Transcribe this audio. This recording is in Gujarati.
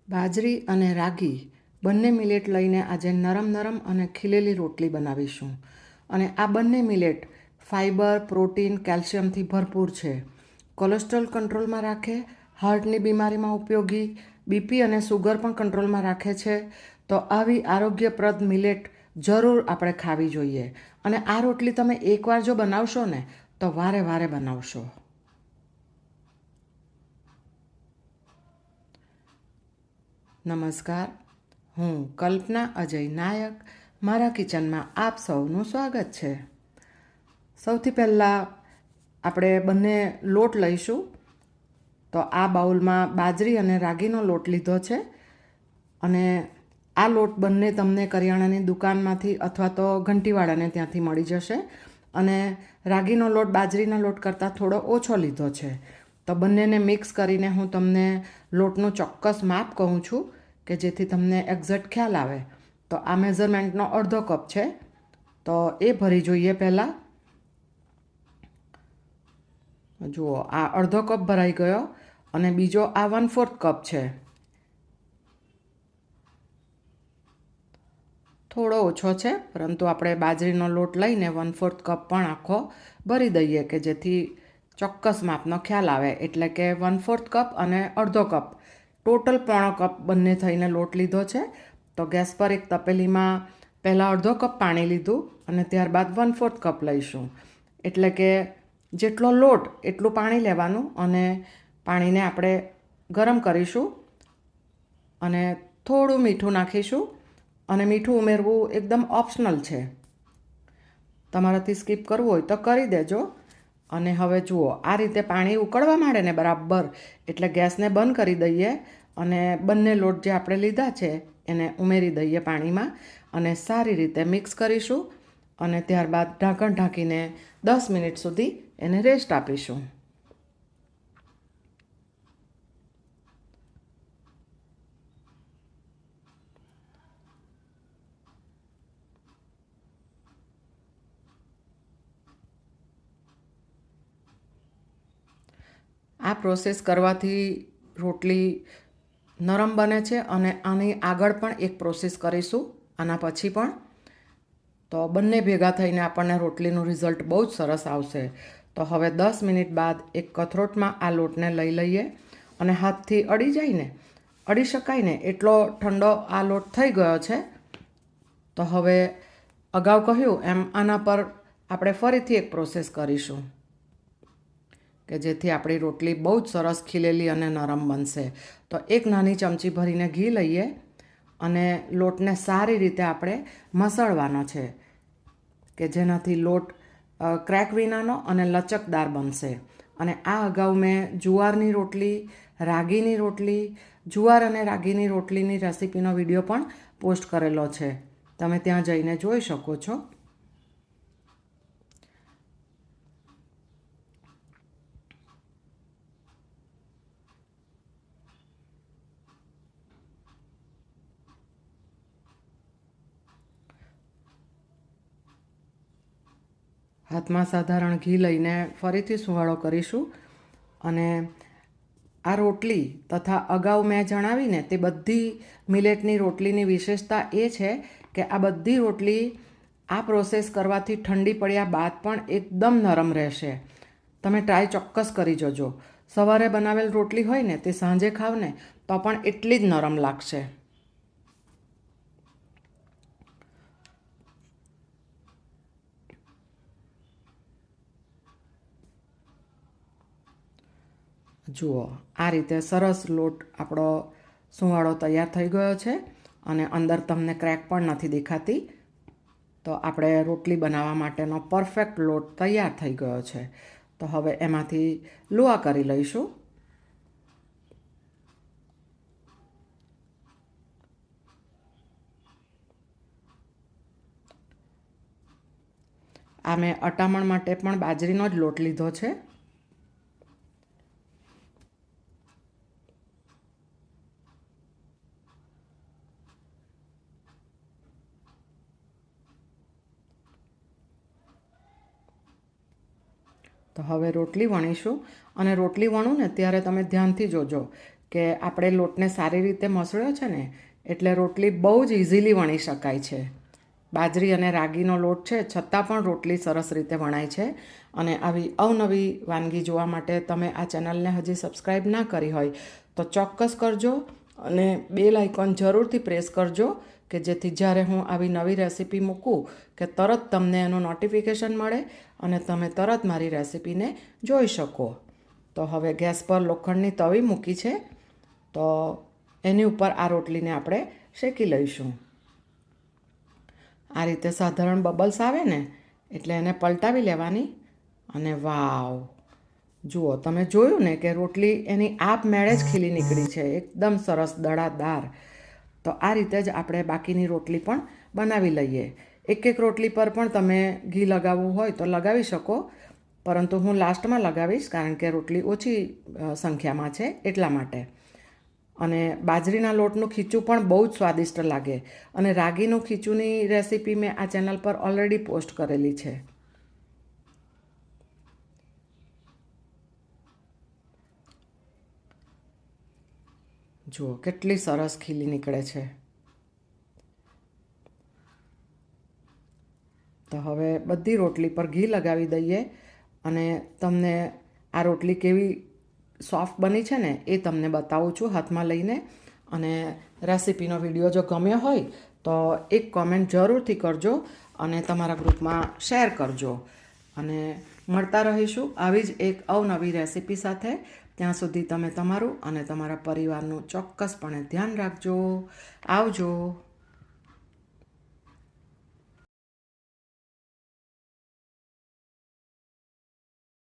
બાજરી અને રાગી બંને મિલેટ લઈને આજે નરમ અને ખીલેલી રોટલી બનાવીશું. અને આ બંને મિલેટ ફાઇબર, પ્રોટીન, કેલ્શિયમથી ભરપૂર છે. કોલેસ્ટ્રોલ કંટ્રોલમાં રાખે, હાર્ટની બીમારીમાં ઉપયોગી, બીપી અને સુગર પણ કંટ્રોલમાં રાખે છે. તો આવી આરોગ્યપ્રદ મિલેટ જરૂર આપણે ખાવી જોઈએ. અને આ રોટલી તમે એકવાર જો બનાવશો ને તો વારે વારે બનાવશો. નમસ્કાર, હું કલ્પના અજય નાયક. મારા કિચનમાં આપ સૌનું સ્વાગત છે. સૌથી પહેલાં આપણે બંને લોટ લઈશું. તો આ બાઉલમાં બાજરી અને રાગીનો લોટ લીધો છે. અને આ લોટ બંને તમને કરિયાણાની દુકાનમાંથી અથવા તો ઘંટીવાળાને ત્યાંથી મળી જશે. અને રાગીનો લોટ બાજરીના લોટ કરતાં થોડો ઓછો લીધો છે. તો બંનેને મિક્સ કરીને હું તમને લોટનું ચોક્કસ માપ કહું છું કે જેથી તમને એક્ઝેક્ટ ખ્યાલ આવે. તો આ મેઝરમેન્ટનો અડધો કપ છે. તો એ ભરી જોઈએ પહેલાં. જુઓ, આ અડધો કપ ભરાઈ ગયો. અને બીજો આ 1/4 કપ છે. થોડો ઓછો છે, પરંતુ આપણે બાજરીનો લોટ લઈને 1/4 કપ પણ આખો ભરી દઈએ કે જેથી ચોક્કસ માપનો ખ્યાલ આવે. એટલે કે 1/4 કપ અને અડધો કપ, ટોટલ પોણો કપ બંને થઈને લોટ લીધો છે. તો ગેસ પર એક તપેલીમાં પહેલાં અડધો કપ પાણી લીધું અને ત્યારબાદ 1/4 કપ લઈશું. એટલે કે જેટલો લોટ એટલું પાણી લેવાનું. અને પાણીને આપણે ગરમ કરીશું અને થોડું મીઠું નાખીશું. અને મીઠું ઉમેરવું એકદમ ઓપ્શનલ છે, તમારાથી સ્કીપ કરવું હોય તો કરી દેજો. અને હવે જુઓ, આ રીતે પાણી ઉકળવા માંડે ને બરાબર એટલે ગેસને બંધ કરી દઈએ. અને બંને લોટ જે આપણે લીધા છે એને ઉમેરી દઈએ પાણીમાં અને સારી રીતે મિક્સ કરીશું. અને ત્યારબાદ ઢાંકણ ઢાંકીને 10 મિનિટ સુધી એને રેસ્ટ આપીશું. આ પ્રોસેસ કરવાથી રોટલી નરમ બને છે. અને આની આગળ પણ એક પ્રોસેસ કરીશું આના પછી પણ. તો બંને ભેગા થઈને આપણને રોટલીનું રિઝલ્ટ બહુ જ સરસ આવશે. તો હવે 10 મિનિટ બાદ એક કથરોટમાં આ લોટને લઈ લઈએ. અને હાથથી અડી શકાય ને એટલો ઠંડો આ લોટ થઈ ગયો છે. તો હવે અગાઉ કહ્યું એમ આના પર આપણે ફરીથી એક પ્રોસેસ કરીશું કે જેથી આપણી રોટલી બહુ જ સરસ ખીલેલી અને નરમ બનશે. તો એક નાની ચમચી ભરીને ઘી લઈએ અને લોટને સારી રીતે આપણે મસળવાનો છે કે જેનાથી લોટ ક્રેક વિનાનો અને લચકદાર બનશે. અને આ અગાઉ મેં જુવારની રોટલી, રાગીની રોટલી, જુવાર અને રાગીની રોટલીની રેસીપીનો વિડીયો પણ પોસ્ટ કરેલો છે. તમે ત્યાં જઈને જોઈ શકો છો. હાથમાં સાધારણ ઘી લઈને ફરીથી સુવાળો કરીશું. અને આ રોટલી તથા અગાઉ મેં જણાવીને તે બધી મિલેટની રોટલીની વિશેષતા એ છે કે આ બધી રોટલી આ પ્રોસેસ કરવાથી ઠંડી પડ્યા બાદ પણ એકદમ નરમ રહેશે. તમે ટ્રાય ચોક્કસ કરી જજો. સવારે બનાવેલ રોટલી હોય ને તે સાંજે ખાવ ને તો પણ એટલી જ નરમ લાગશે. જુઓ, આ રીતે સરસ લોટ આપણો સુવાળો તૈયાર થઈ ગયો છે. અને અંદર તમને ક્રેક પણ નથી દેખાતી. તો આપણે રોટલી બનાવવા માટેનો પરફેક્ટ લોટ તૈયાર થઈ ગયો છે. તો હવે એમાંથી લુઆ કરી લઈશું. આ મેં અટામણ માટે પણ બાજરીનો જ લોટ લીધો છે. તો હવે રોટલી વણીશું. અને રોટલી વણું ને ત્યારે તમે ધ્યાનથી જોજો કે આપણે લોટને સારી રીતે મસળ્યો છે ને એટલે રોટલી બહુ જ ઇઝીલી વણી શકાય છે. બાજરી અને રાગીનો લોટ છે છતાં પણ રોટલી સરસ રીતે વણાય છે. અને આવી અવનવી વાનગી જોવા માટે તમે આ ચેનલને હજી સબસ્ક્રાઈબ ના કરી હોય તો ચોક્કસ કરજો અને બેલ આઇકોન જરૂરથી પ્રેસ કરજો કે જેથી જ્યારે હું આવી નવી રેસીપી મૂકું કે તરત તમને એનું નોટિફિકેશન મળે અને તમે તરત મારી રેસીપીને જોઈ શકો. તો હવે ગેસ પર લોખંડની તવી મૂકી છે તો એની ઉપર આ રોટલીને આપણે શેકી લઈશું. આ રીતે સાધારણ બબલ્સ આવે ને એટલે એને પલટાવી લેવાની અને વાવ, જુઓ તમે જોયું ને કે રોટલી એની આપમેળે જ ખીલી નીકળી છે, એકદમ સરસ દળાદાર. તો આ રીતે જ આપણે બાકીની રોટલી પણ બનાવી લઈએ. એક એક રોટલી પર પણ તમે ઘી લગાવવું હોય તો લગાવી શકો, પરંતુ હું લાસ્ટમાં લગાવીશ કારણ કે રોટલી ઓછી સંખ્યામાં છે એટલા માટે. અને બાજરીના લોટનું ખીચું પણ બહુ જ સ્વાદિષ્ટ લાગે. અને રાગીનું ખીચુંની રેસીપી મેં આ ચેનલ પર ઓલરેડી પોસ્ટ કરેલી છે. જુઓ કેટલી સરસ ખીલી નીકળે છે. તો હવે બધી રોટલી પર ઘી લગાવી દઈએ અને તમને આ રોટલી કેવી સોફ્ટ બની છે ને એ તમને બતાવું છું હાથમાં લઈને. અને રેસીપીનો વિડીયો જો ગમ્યો હોય તો એક કોમેન્ટ જરૂરથી કરજો અને તમારા ગ્રુપમાં શેર કરજો. અને મળતા રહીશું આવી જ એક અવનવી રેસીપી સાથે. ત્યાં સુધી તમે તમારું અને તમારા પરિવારનું ચોક્કસપણે ધ્યાન રાખજો. આવજો.